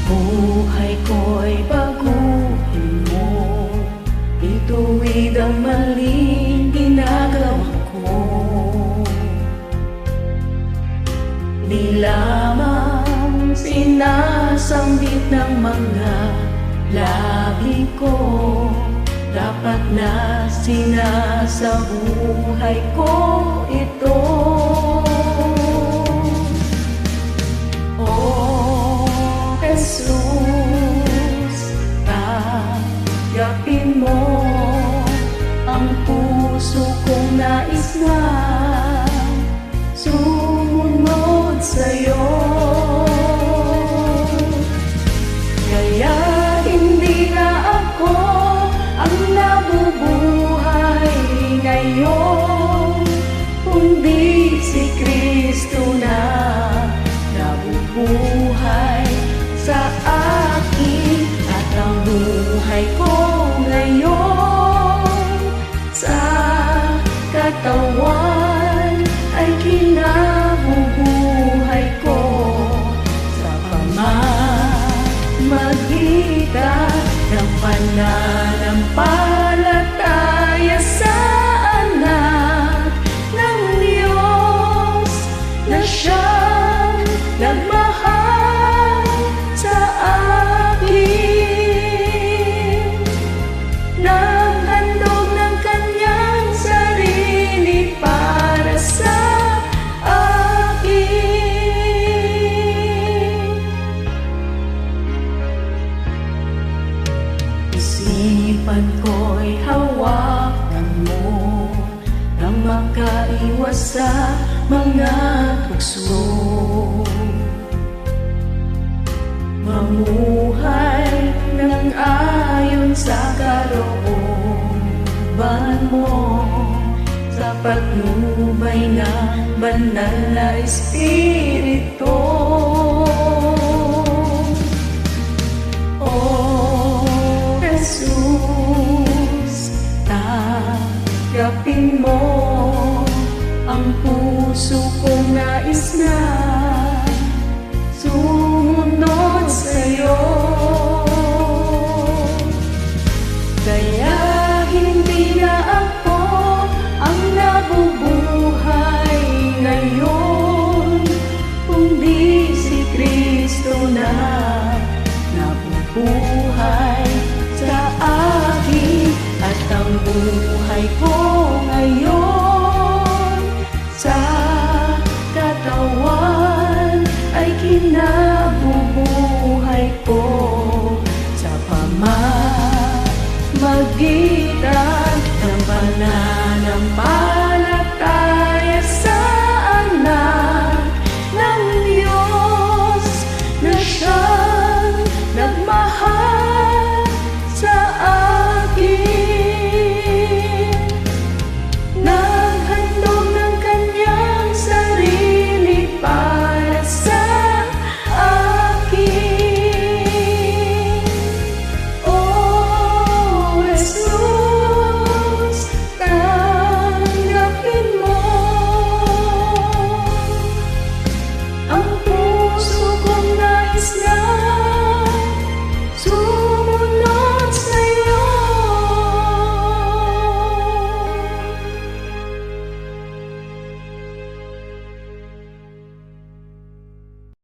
Buhay ko'y baguhin mo, ituwid ang maling ginagawa ko. Di lamang sinasambit ng mga labi ko, dapat na sinasabuhay ko ito. Jesus, tanggapin mo ang puso kong nais na sumunod sa'yo. Kaya hindi na ako ang nabubuhay ngayon, kundi si Kristo na nabubuhay sa akin. At ang buhay ko ngayon sa katawan ay kinabubuhay ko sa pamamagitan ng pananampalataya sa anak ng Diyos na siyang nagmahal sa akin, naghandog ng kanyang sarili para sa akin. Isipan ko'y hawakan mo nang makaiwas sa mga tukso. Mamuhay ng ayon sa kalooban mo, sa patnubay ng banal na Espiritu. O Jesus, tanggapin mo ang puso kong nais na sumunod sa'yo. Kaya hindi na ako ang nabubuhay ngayon, kundi si Kristo na nabubuhay sa akin. At ang buhay ko